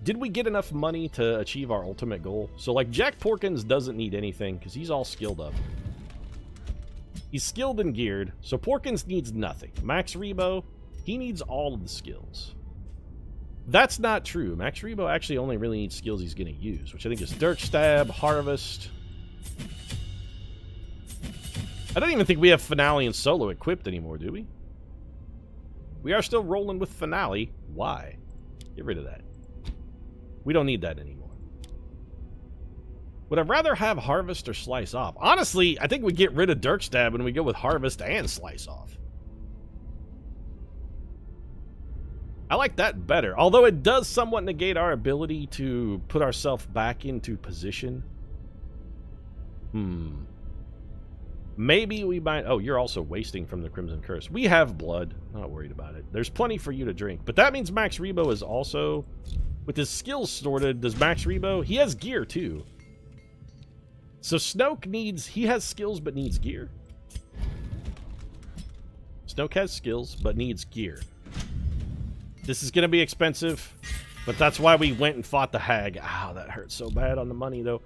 did we get enough money to achieve our ultimate goal? So, like, Jack Porkins doesn't need anything because he's all skilled up. He's skilled and geared, so Porkins needs nothing. Max Rebo, he needs all of the skills. That's not true. Max Rebo actually only really needs skills he's going to use, which I think is Dirk Stab, Harvest. I don't even think we have Finale and Solo equipped anymore, do we? We are still rolling with Finale. Why? Get rid of that. We don't need that anymore. Would I rather have Harvest or Slice Off? Honestly, I think we get rid of Dirk Stab and we go with Harvest and Slice Off. I like that better. Although it does somewhat negate our ability to put ourselves back into position. Maybe we might... Oh, you're also wasting from the Crimson Curse. We have blood. Not worried about it. There's plenty for you to drink. But that means Max Rebo is also... With his skills sorted, does Max Rebo... He has gear, too. So Snoke needs... He has skills, but needs gear. Snoke has skills, but needs gear. This is going to be expensive, but that's why we went and fought the hag. Ow, that hurts so bad on the money, though.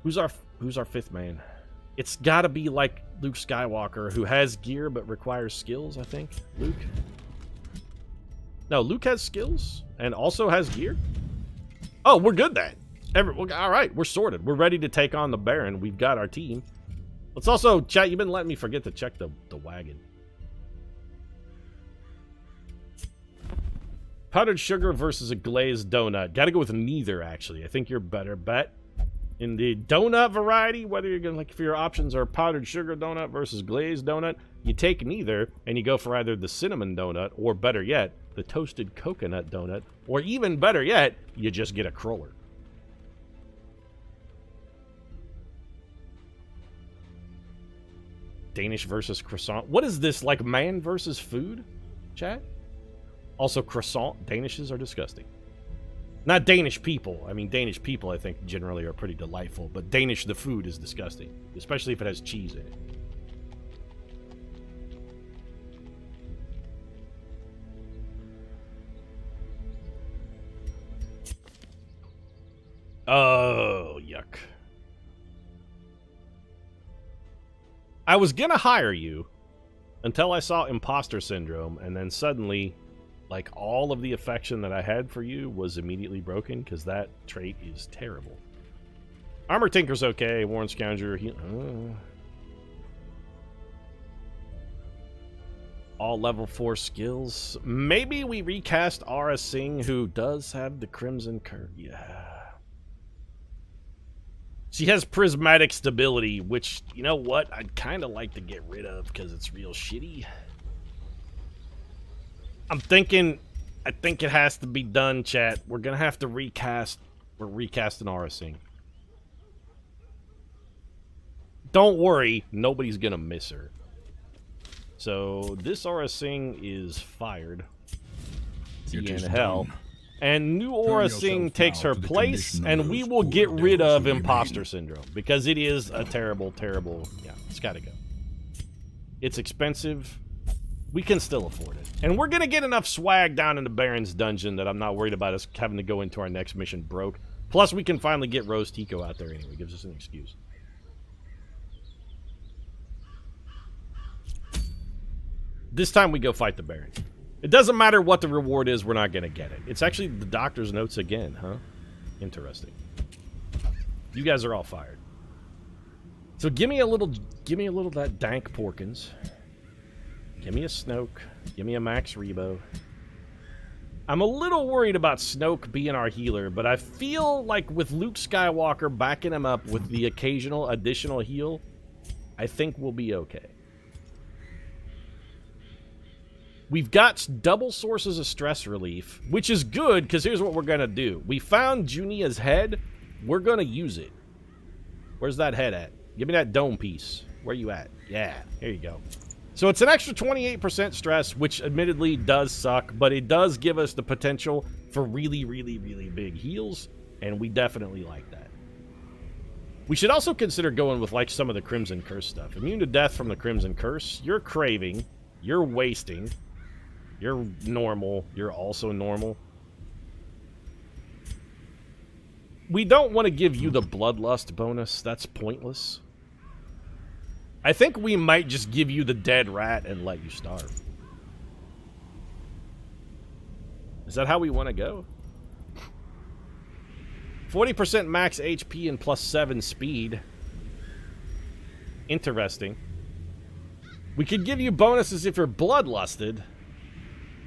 Who's our fifth man? It's got to be like Luke Skywalker, who has gear but requires skills, I think. Luke? No, Luke has skills and also has gear? Oh, we're good then. All right, we're sorted. We're ready to take on the Baron. We've got our team. Let's also, chat, you've been letting me forget to check the wagon. Powdered sugar versus a glazed donut. Gotta go with neither, actually. I think you're better bet. In the donut variety, whether you're gonna, like, if your options are powdered sugar donut versus glazed donut, you take neither, and you go for either the cinnamon donut, or better yet, the toasted coconut donut, or even better yet, you just get a cruller. Danish versus croissant. What is this, like man versus food, chat? Also, croissant. Danishes are disgusting. Not Danish people. I mean, Danish people, I think, generally are pretty delightful. But Danish, the food, is disgusting. Especially if it has cheese in it. Oh, yuck. I was gonna hire you until I saw Imposter Syndrome, and then suddenly... Like, all of the affection that I had for you was immediately broken, because that trait is terrible. Armor Tinker's okay. Warren Scoundrel, all level 4 skills. Maybe we recast Ara Singh, who does have the Crimson Curse. Yeah. She has Prismatic Stability, which, you know what? I'd kind of like to get rid of, because it's real shitty. I'm thinking, I think it has to be done, chat. We're going to have to recast. We're recasting Ara Singh. Don't worry, nobody's going to miss her. So, this Ara Singh is fired. In hell. And new Aura Singh takes her place, and we will get rid of Imposter Syndrome. Because it is a terrible, terrible... Yeah, it's got to go. It's expensive. We can still afford it. And we're going to get enough swag down in the Baron's dungeon that I'm not worried about us having to go into our next mission broke. Plus, we can finally get Rose Tico out there anyway. Gives us an excuse. This time we go fight the Baron. It doesn't matter what the reward is, we're not going to get it. It's actually the doctor's notes again, huh? Interesting. You guys are all fired. So give me a little of that dank Porkins. Give me a Snoke. Give me a Max Rebo. I'm a little worried about Snoke being our healer, but I feel like with Luke Skywalker backing him up with the occasional additional heal, I think we'll be okay. We've got double sources of stress relief, which is good, because here's what we're going to do. We found Junia's head. We're going to use it. Where's that head at? Give me that dome piece. Where you at? Yeah, here you go. So it's an extra 28% stress, which admittedly does suck, but it does give us the potential for really, really, really big heals, and we definitely like that. We should also consider going with, like, some of the Crimson Curse stuff. Immune to death from the Crimson Curse. You're craving. You're wasting. You're normal. You're also normal. We don't want to give you the bloodlust bonus. That's pointless. I think we might just give you the dead rat and let you starve. Is that how we want to go? 40% max HP and +7 speed. Interesting. We could give you bonuses if you're bloodlusted,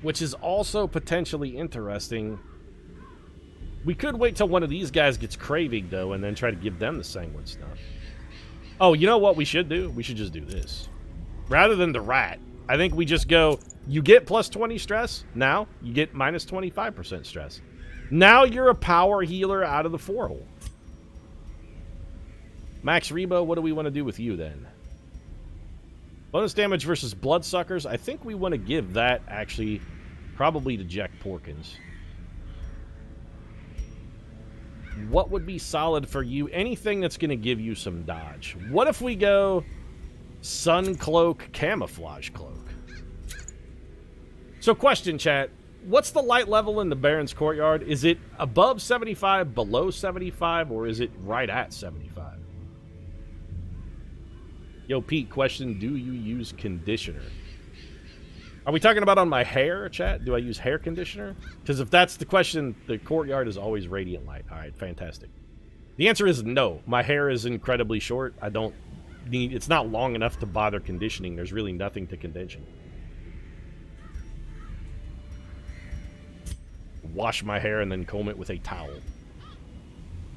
which is also potentially interesting. We could wait till one of these guys gets craving, though, and then try to give them the sanguine stuff. Oh, you know what we should do? We should just do this. Rather than the rat, I think we just go, you get +20 stress. Now, you get -25% stress. Now you're a power healer out of the 4-hole. Max Rebo, what do we want to do with you, then? Bonus damage versus bloodsuckers. I think we want to give that, actually, probably to Jack Porkins. What would be solid for you? Anything that's going to give you some dodge. What if we go Sun Cloak, Camouflage Cloak? So question, chat. What's the light level in the Baron's Courtyard? Is it above 75, below 75, or is it right at 75? Yo, Pete, question, do you use conditioner? Are we talking about on my hair, chat? Do I use hair conditioner? Because if that's the question, the Courtyard is always radiant light. All right, fantastic. The answer is no. My hair is incredibly short. I don't need... It's not long enough to bother conditioning. There's really nothing to condition. Wash my hair and then comb it with a towel.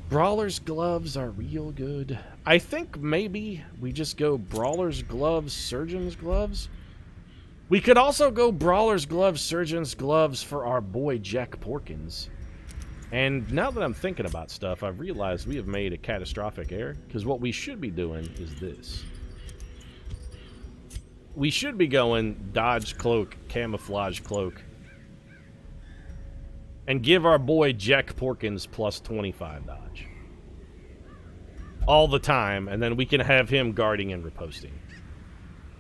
Brawler's gloves are real good. I think maybe we just go Brawler's gloves, Surgeon's gloves. We could also go Brawler's gloves, Surgeon's gloves for our boy Jack Porkins. And now that I'm thinking about stuff, I've realized we have made a catastrophic error. Because what we should be doing is this. We should be going Dodge Cloak, Camouflage Cloak. And give our boy Jack Porkins +25 dodge. All the time, and then we can have him guarding and riposting.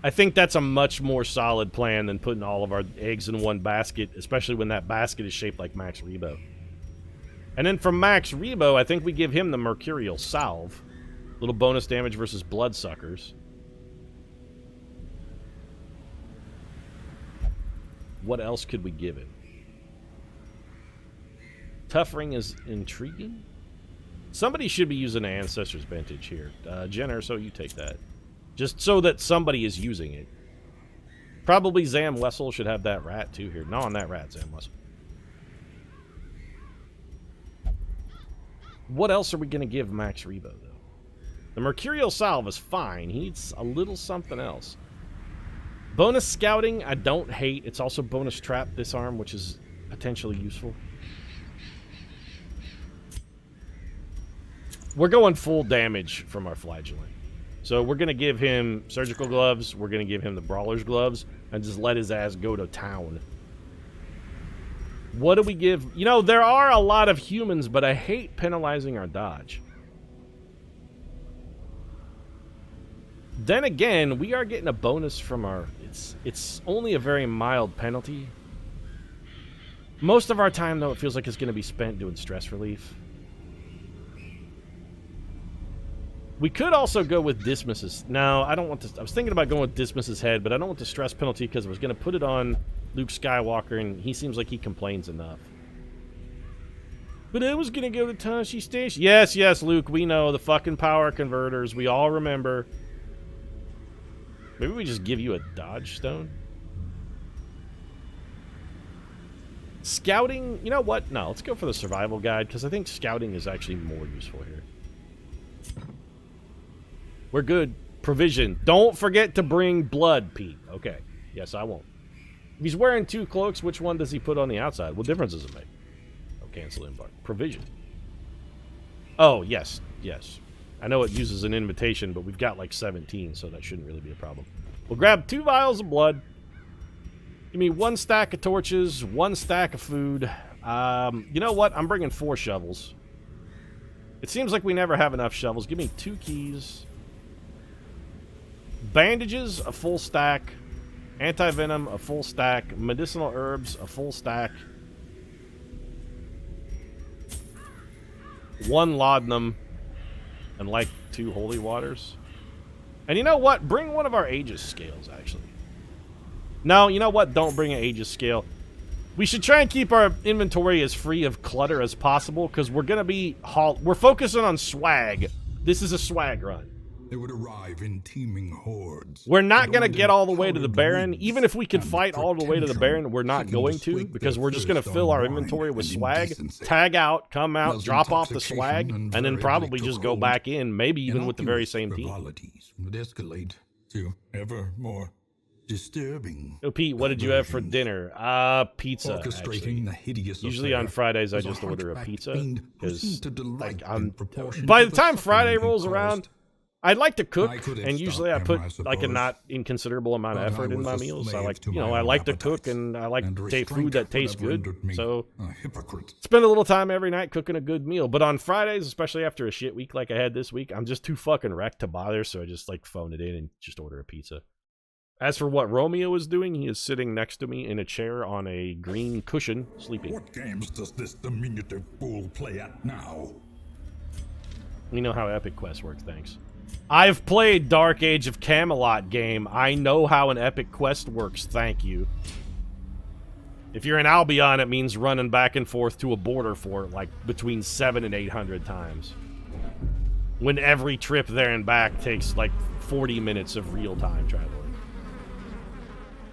I think that's a much more solid plan than putting all of our eggs in one basket, especially when that basket is shaped like Max Rebo. And then from Max Rebo, I think we give him the Mercurial Salve. Little bonus damage versus bloodsuckers. What else could we give him? Tough Ring is intriguing. Somebody should be using an Ancestor's Vintage here. Jenner, so you take that. Just so that somebody is using it. Probably Zam Wessel should have that rat too here. No, on that rat, Zam Wessel. What else are we going to give Max Rebo, though? The Mercurial Salve is fine. He needs a little something else. Bonus Scouting, I don't hate. It's also bonus Trap Disarm, which is potentially useful. We're going full damage from our Flagellant. So we're going to give him surgical gloves, we're going to give him the Brawler's gloves, and just let his ass go to town. What do we give? You know, there are a lot of humans, but I hate penalizing our dodge. Then again, we are getting a bonus from our... It's only a very mild penalty. Most of our time, though, it feels like it's going to be spent doing stress relief. We could also go with Dismas's. No, I don't want to... I was thinking about going with Dismas's head, but I don't want the stress penalty because I was going to put it on Luke Skywalker, and he seems like he complains enough. But I was going to go to Tashi Station. Yes, yes, Luke, we know. The fucking power converters. We all remember. Maybe we just give you a dodge stone? Scouting? You know what? No, let's go for the survival guide, because I think scouting is actually more useful here. We're good. Provision. Don't forget to bring blood, Pete. Okay. Yes, I won't. If he's wearing 2 cloaks, which one does he put on the outside? What difference does it make? Oh, cancel embark. Provision. Oh, yes. Yes. I know it uses an invitation, but we've got like 17, so that shouldn't really be a problem. We'll grab 2 vials of blood. Give me 1 stack of torches, 1 stack of food. You know what? I'm bringing 4 shovels. It seems like we never have enough shovels. Give me 2 keys. Bandages, a full stack. Anti-venom, a full stack. Medicinal herbs, a full stack. 1 laudanum, and like 2 holy waters. And you know what? Bring one of our Aegis scales, actually. No, you know what? Don't bring an Aegis scale. We should try and keep our inventory as free of clutter as possible, because we're going to be... We're focusing on swag. This is a swag run. They would arrive in teeming hordes. We're not going to get all the way to the Baron. Even if we could fight all the way to the Baron, we're not going to, because we're just going to fill our inventory with swag, tag out, come out, drop off the swag, and then probably just go back in, maybe even with the very same team. Would escalate to ever more disturbing. Oh, Pete, what did you have for dinner? Pizza, actually. Usually on Fridays, I just order a pizza, because like, by the time Friday rolls around, I'd like to cook, and usually I put like a not inconsiderable amount of effort in my meals. I like, I like to cook, and I like food that tastes good. So spend a little time every night cooking a good meal. But on Fridays, especially after a shit week like I had this week, I'm just too fucking wrecked to bother. So I just like phone it in and just order a pizza. As for what Romeo is doing, he is sitting next to me in a chair on a green cushion, sleeping. What games does this diminutive fool play at now? We know how Epic Quest works, thanks. I've played Dark Age of Camelot game. I know how an Epic Quest works, thank you. If you're in Albion, it means running back and forth to a border fort like between 700 and 800 times. When every trip there and back takes like 40 minutes of real-time traveling.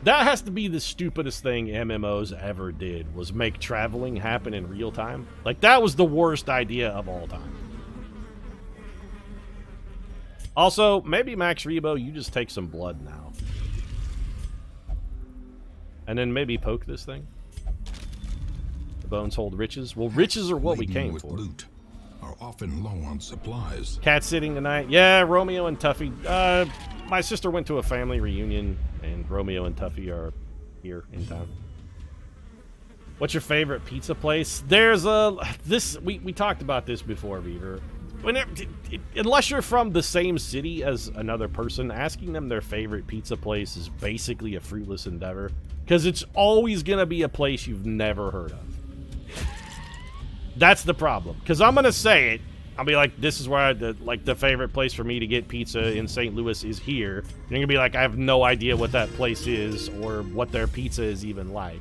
That has to be the stupidest thing MMOs ever did, was make traveling happen in real time. Like, that was the worst idea of all time. Also, maybe Max Rebo, you just take some blood now. And then maybe poke this thing. The bones hold riches. Well, riches are what we came for. Loot are often low on supplies. Cat sitting tonight. Yeah, Romeo and Tuffy. My sister went to a family reunion, and Romeo and Tuffy are here in town. What's your favorite pizza place? There's a... We talked about this before, Beaver. Unless you're from the same city as another person, asking them their favorite pizza place is basically a fruitless endeavor, because it's always going to be a place you've never heard of. That's the problem. Because I'm going to say it. I'll be like, this is where the favorite place for me to get pizza in St. Louis is here. And you're going to be like, I have no idea what that place is or what their pizza is even like.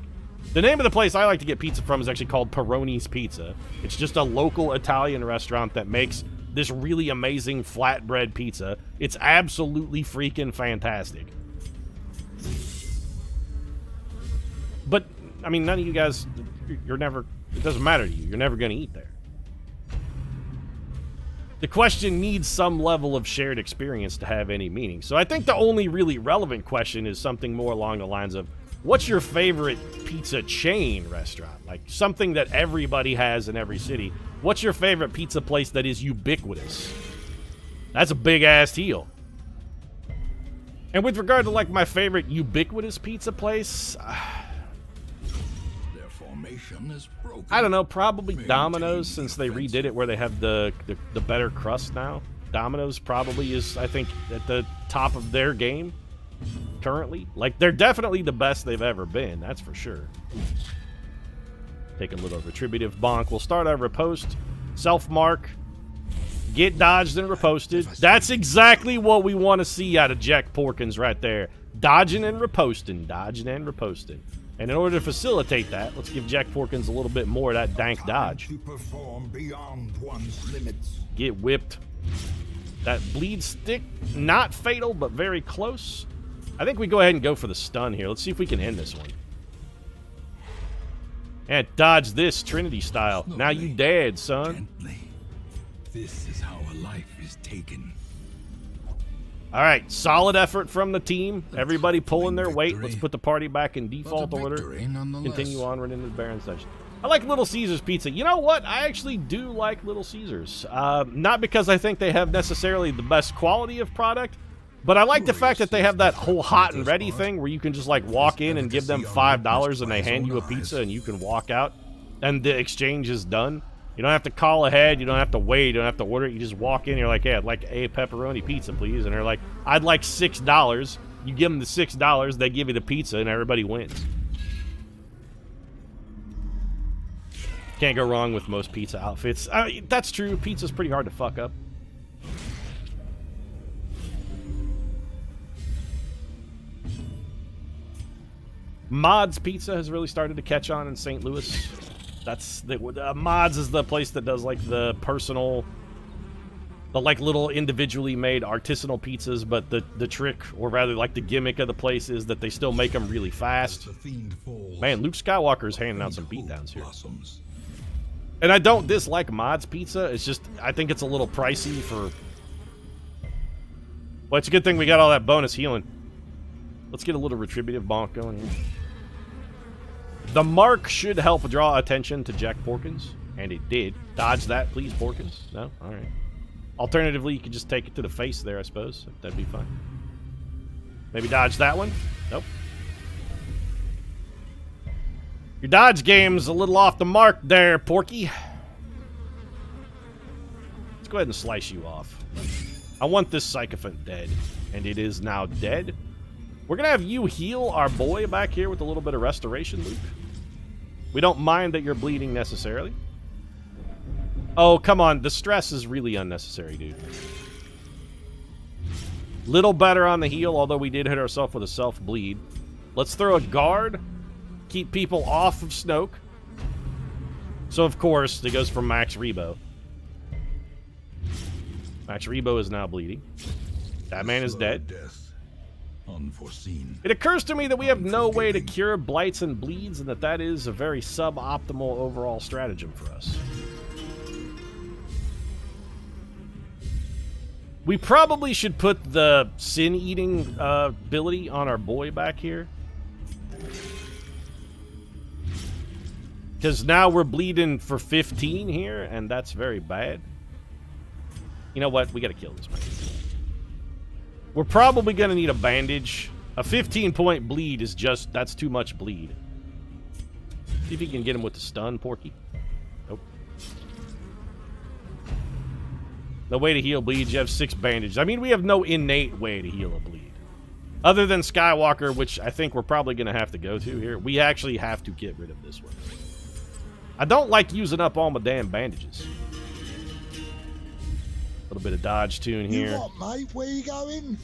The name of the place I like to get pizza from is actually called Peroni's Pizza. It's just a local Italian restaurant that makes this really amazing flatbread pizza. It's absolutely freaking fantastic. But, I mean, none of you guys, you're never, it doesn't matter to you. You're never going to eat there. The question needs some level of shared experience to have any meaning. So I think the only really relevant question is something more along the lines of, what's your favorite pizza chain restaurant? Like something that everybody has in every city. What's your favorite pizza place that is ubiquitous? That's a big-ass deal. And with regard to, like, my favorite ubiquitous pizza place, their formation is broken. I don't know, probably Domino's, since they redid it where they have the better crust now. Domino's probably is, I think, at the top of their game currently. Like, they're definitely the best they've ever been, that's for sure. Take a little retributive bonk. We'll start our riposte. Self-mark. Get dodged and riposted. That's exactly what we want to see out of Jack Porkins right there. Dodging and riposting. Dodging and riposting. And in order to facilitate that, let's give Jack Porkins a little bit more of that dank dodge. To perform beyond one's limits. Get whipped. That bleed stick, not fatal, but very close. I think we go ahead and go for the stun here. Let's see if we can end this one. And dodge this Trinity style. Slowly, now you dead, son. Gently. This is how a life is taken. All right, solid effort from the team. Everybody pulling their weight. Let's put the party back in default order. Continue onward into the Baron's Dungeon. I like Little Caesars pizza. You know what? I actually do like Little Caesars. Not because I think they have necessarily the best quality of product, but I like the fact that they have that whole hot and ready thing where you can just like walk in and give them $5 and they hand you a pizza and you can walk out and the exchange is done. You don't have to call ahead. You don't have to wait. You don't have to order it. You just walk in. You're like, hey, I'd like a pepperoni pizza, please. And they're like, I'd like $6. You give them the $6, they give you the pizza, and everybody wins. Can't go wrong with most pizza outfits. That's true. Pizza's pretty hard to fuck up. Mods Pizza has really started to catch on in St. Louis. That's the Mods is the place that does like the personal, the like little individually made artisanal pizzas. But the trick, or rather like the gimmick of the place, is that they still make them really fast. Man, Luke Skywalker's handing out some beatdowns here. And I don't dislike Mods Pizza. It's just I think it's a little pricey for. Well, it's a good thing we got all that bonus healing. Let's get a little retributive bonk going here. The mark should help draw attention to Jack Porkins, and it did. Dodge that, please, Porkins. No? Alright. Alternatively, you could just take it to the face there, I suppose. That'd be fine. Maybe dodge that one? Nope. Your dodge game's a little off the mark there, Porky. Let's go ahead and slice you off. I want this sycophant dead, and it is now dead. We're going to have you heal our boy back here with a little bit of restoration, Luke. We don't mind that you're bleeding necessarily. Oh, come on. The stress is really unnecessary, dude. Little better on the heal, although we did hit ourselves with a self-bleed. Let's throw a guard. Keep people off of Snoke. So, of course, it goes from Max Rebo. Max Rebo is now bleeding. That man is dead. Unforeseen. It occurs to me that we have no way to cure blights and bleeds, and that is a very suboptimal overall stratagem for us. We probably should put the sin-eating ability on our boy back here. Because now we're bleeding for 15 here, and that's very bad. You know what? We gotta kill this man. We're probably going to need a bandage. A 15-point bleed is just... That's too much bleed. See if you can get him with the stun, Porky. Nope. No way to heal bleeds. You have 6 bandages. I mean, we have no innate way to heal a bleed. Other than Skywalker, which I think we're probably going to have to go to here. We actually have to get rid of this one. I don't like using up all my damn bandages. A little bit of dodge tune here. You what, mate? Where you going?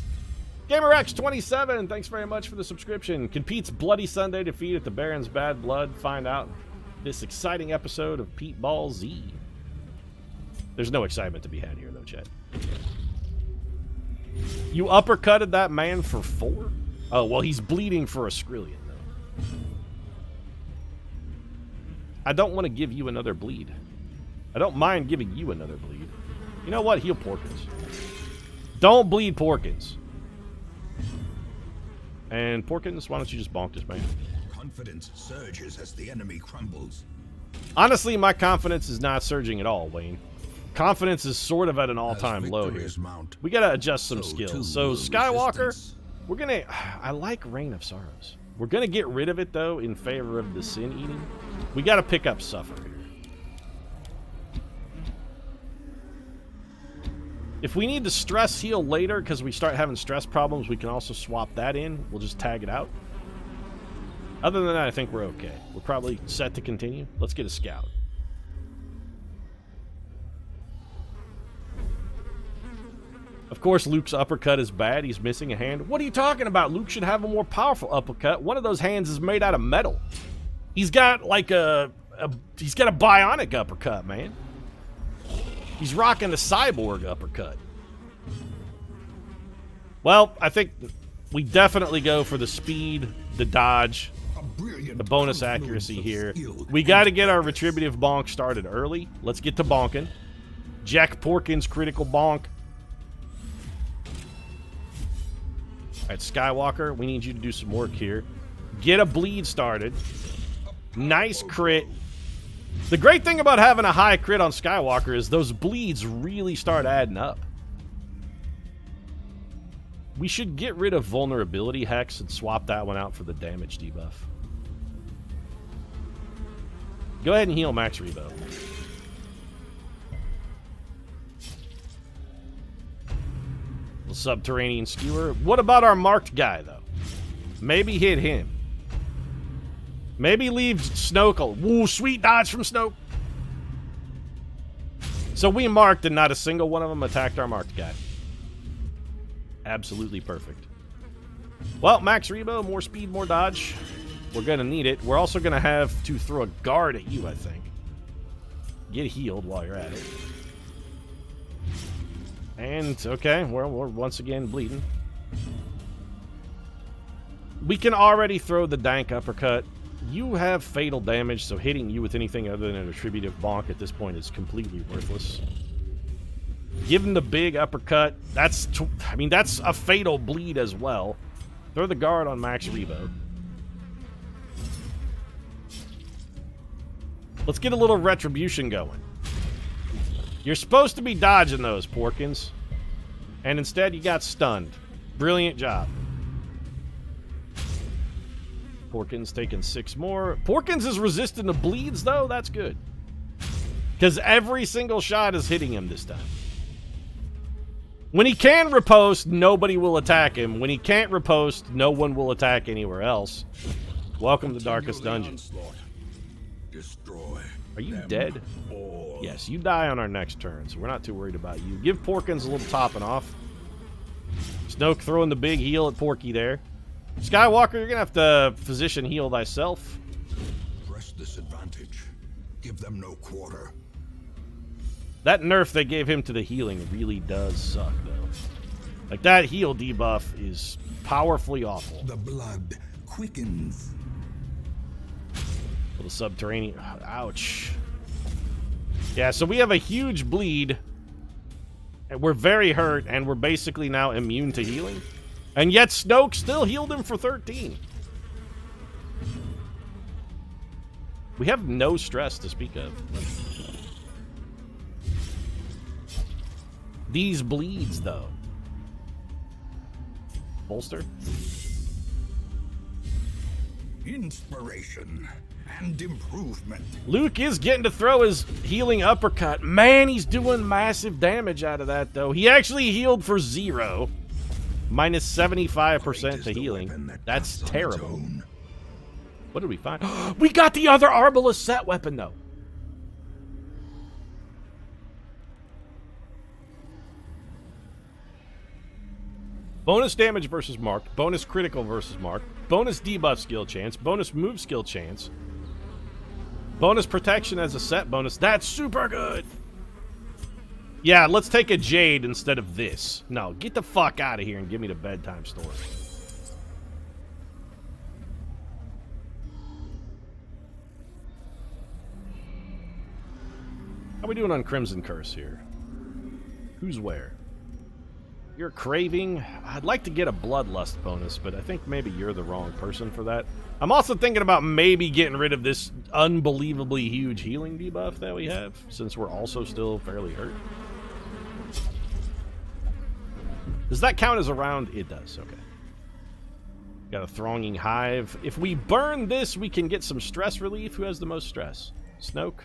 GamerX27, thanks very much for the subscription. Can Pete's Bloody Sunday defeat at the Baron's Bad Blood? Find out this exciting episode of Pete Ball Z. There's no excitement to be had here, though, Chet. You uppercutted that man for 4? Oh, well, he's bleeding for a Skrillion, though. I don't want to give you another bleed. I don't mind giving you another bleed. You know what? Heal Porkins. Don't bleed Porkins. And Porkins, why don't you just bonk this man? Confidence surges as the enemy crumbles. Honestly, my confidence is not surging at all, Wayne. Confidence is sort of at an all-time low here. Mount, We gotta adjust some skills. So Skywalker, resistance. we're gonna... I like Reign of Sorrows. We're gonna get rid of it, though, in favor of the Sin Eating. We gotta pick up Suffer here. If we need to stress heal later because we start having stress problems, we can also swap that in. We'll just tag it out. Other than that, I think we're okay. We're probably set to continue. Let's get a scout. Of course, Luke's uppercut is bad. He's missing a hand. What are you talking about? Luke should have a more powerful uppercut. One of those hands is made out of metal. He's got like he's got a bionic uppercut, man. He's rocking the cyborg uppercut. Well, I think we definitely go for the speed, the dodge, the bonus accuracy here. We got to get our retributive bonk started early. Let's get to bonking. Jack Porkins critical bonk. All right, Skywalker, we need you to do some work here. Get a bleed started. Nice crit. The great thing about having a high crit on Skywalker is those bleeds really start adding up. We should get rid of vulnerability hex and swap that one out for the damage debuff. Go ahead and heal Max Rebo. We'll Little subterranean skewer. What about our marked guy, though? Maybe hit him. Maybe leave Snoke. Ooh, sweet dodge from Snoke. So we marked and not a single one of them attacked our marked guy. Absolutely perfect. Well, Max Rebo, more speed, more dodge. We're going to need it. We're also going to have to throw a guard at you, I think. Get healed while you're at it. And, okay, we're once again bleeding. We can already throw the dank uppercut. You have fatal damage, so hitting you with anything other than an attributive bonk at this point is completely worthless. Give him the big uppercut. That's a fatal bleed as well. Throw the guard on Max Rebo. Let's get a little retribution going. You're supposed to be dodging those, Porkins. And instead you got stunned. Brilliant job. Porkins taking 6 more. Porkins is resistant to bleeds, though. That's good. Because every single shot is hitting him this time. When he can riposte, nobody will attack him. When he can't riposte, no one will attack anywhere else. Welcome to Darkest Dungeon. Destroy. Are you dead? All. Yes, you die on our next turn, so we're not too worried about you. Give Porkins a little topping off. Snoke throwing the big heal at Porky there. Skywalker, you're going to have to physician heal thyself. Press this advantage. Give them no quarter. That nerf they gave him to the healing really does suck, though. Like, that heal debuff is powerfully awful. The blood quickens. Little subterranean. Ouch. Yeah, so we have a huge bleed. And we're very hurt, and we're basically now immune to healing. And yet Snoke still healed him for 13. We have no stress to speak of. These bleeds, though. Bolster. Inspiration and improvement. Luke is getting to throw his healing uppercut. Man, he's doing massive damage out of that, though. He actually healed for 0. Minus 75% to healing. That's terrible. What did we find? We got the other Arbalest set weapon, though. Bonus damage versus marked. Bonus critical versus marked. Bonus debuff skill chance. Bonus move skill chance. Bonus protection as a set bonus. That's super good. Yeah, let's take a Jade instead of this. No, get the fuck out of here and give me the bedtime story. How we doing on Crimson Curse here? Who's where? You're craving. I'd like to get a Bloodlust bonus, but I think maybe you're the wrong person for that. I'm also thinking about maybe getting rid of this unbelievably huge healing debuff that we have, since we're also still fairly hurt. Does that count as a round? It does, okay. Got a thronging hive. If we burn this, we can get some stress relief. Who has the most stress? Snoke?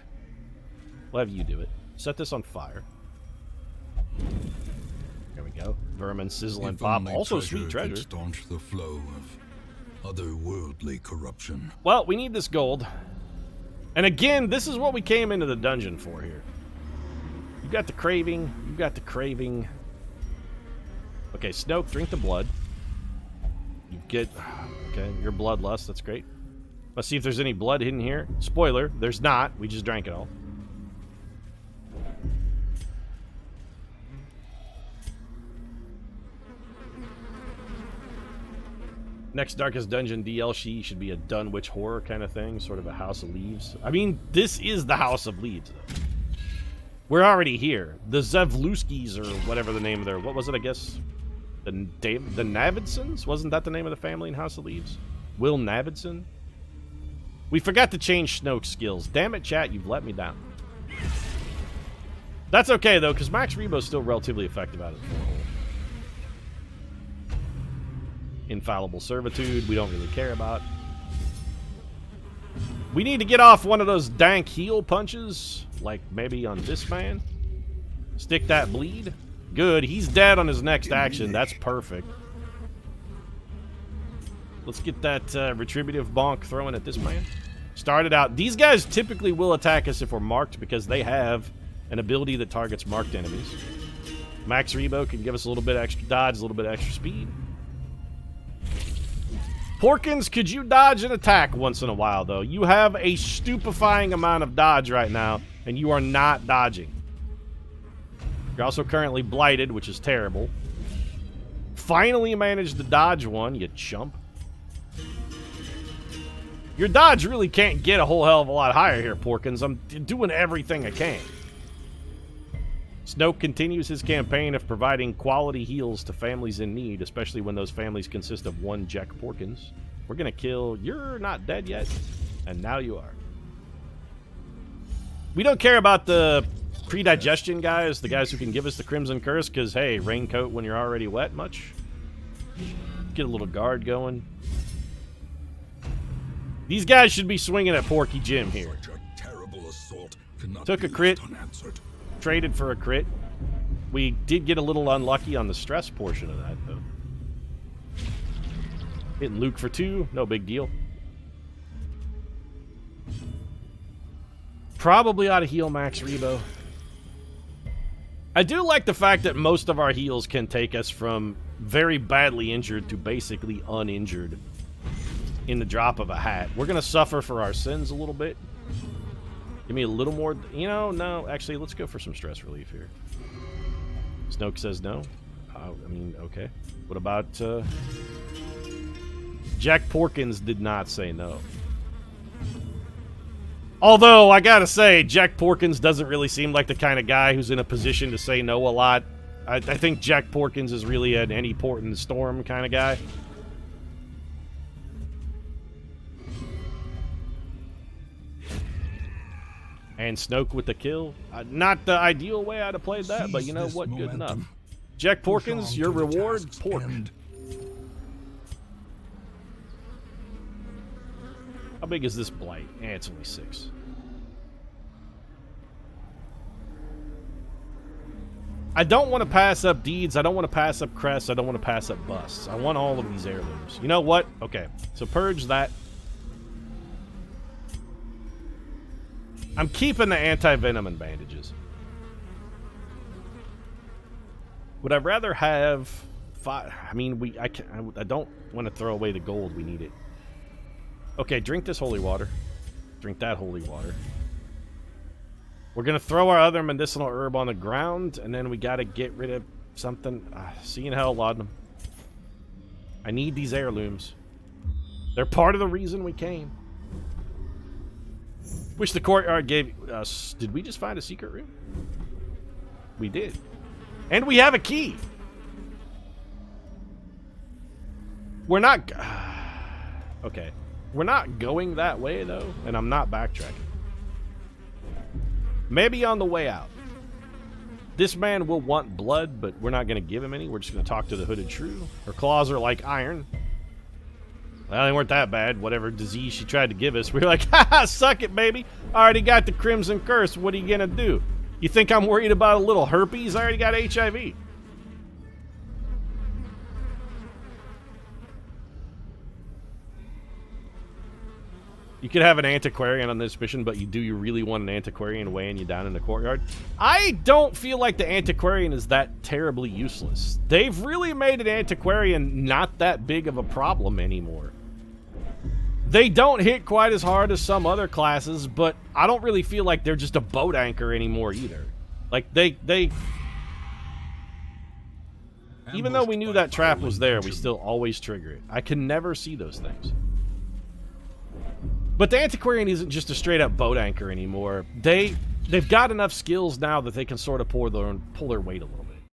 We'll have you do it. Set this on fire. There we go. Vermin, sizzle, and pop. Also sweet treasure. Staunch the flow of otherworldly corruption. Well, we need this gold. And again, this is what we came into the dungeon for here. You got the craving. You got the craving. Okay, Snoke, drink the blood. You get... Okay, your bloodlust. That's great. Let's see if there's any blood hidden here. Spoiler, there's not. We just drank it all. Next Darkest Dungeon DLC should be a Dunwich horror kind of thing, sort of a House of Leaves. I mean, this is the House of Leaves, though. We're already here. The Zevluskis, or whatever the name of their... What was it, I guess? The Navidsons? Wasn't that the name of the family in House of Leaves? Will Navidson? We forgot to change Snoke's skills. Damn it, chat, you've let me down. That's okay, though, because Max Rebo's still relatively effective out of the 4-hole. Infallible Servitude, we don't really care about. We need to get off one of those dank heal punches, like maybe on this man. Stick that bleed. Good. He's dead on his next action. That's perfect. Let's get that retributive bonk throwing at this man. Started out. These guys typically will attack us if we're marked because they have an ability that targets marked enemies. Max Rebo can give us a little bit extra dodge, a little bit extra speed. Porkins, could you dodge an attack once in a while, though? You have a stupefying amount of dodge right now, and you are not dodging. You're also currently blighted, which is terrible. Finally managed to dodge one, you chump. Your dodge really can't get a whole hell of a lot higher here, Porkins. I'm doing everything I can. Snoke continues his campaign of providing quality heals to families in need, especially when those families consist of one Jack Porkins. We're gonna kill... You're not dead yet, and now you are. We don't care about the pre-digestion guys, the guys who can give us the Crimson Curse, because, hey, raincoat when you're already wet much. Get a little guard going. These guys should be swinging at Porky Jim here. Took a crit. Traded for a crit. We did get a little unlucky on the stress portion of that, though. Hitting Luke for 2. No big deal. Probably ought to heal Max Rebo. I do like the fact that most of our heals can take us from very badly injured to basically uninjured in the drop of a hat. We're going to suffer for our sins a little bit. Give me a little more... You know, no. Actually, let's go for some stress relief here. Snoke says no. I mean, okay. What about... Jack Porkins did not say no. Although, I gotta say, Jack Porkins doesn't really seem like the kind of guy who's in a position to say no a lot. I think Jack Porkins is really an any port in the storm kind of guy. And Snoke with the kill. Not the ideal way I'd have played that, but you know what? Good enough. Jack Porkins, your reward, pork. How big is this blight? It's only 6. I don't want to pass up deeds. I don't want to pass up crests. I don't want to pass up busts. I want all of these heirlooms. You know what? Okay, so purge that. I'm keeping the anti-venom and bandages. Would I rather have 5? I mean, I don't want to throw away the gold. We need it. Okay, drink this holy water. Drink that holy water. We're going to throw our other medicinal herb on the ground, and then we got to get rid of something. See you in hell, Laudanum. I need these heirlooms. They're part of the reason we came. Wish the courtyard gave us... Did we just find a secret room? We did. And we have a key. We're not... Okay. We're not going that way, though, and I'm not backtracking. Maybe on the way out. This man will want blood, but we're not going to give him any. We're just going to talk to the Hooded Shrew. Her claws are like iron. Well, they weren't that bad. Whatever disease she tried to give us, we were like, haha, suck it, baby. I already got the Crimson Curse. What are you going to do? You think I'm worried about a little herpes? I already got HIV. You could have an antiquarian on this mission, but you really want an antiquarian weighing you down in the courtyard? I don't feel like the antiquarian is that terribly useless. They've really made an antiquarian not that big of a problem anymore. They don't hit quite as hard as some other classes, but I don't really feel like they're just a boat anchor anymore either. Like, they even though we knew that trap was there, we still always trigger it. I can never see those things. But the antiquarian isn't just a straight-up boat anchor anymore. They've got enough skills now that they can sort of pull their weight a little bit.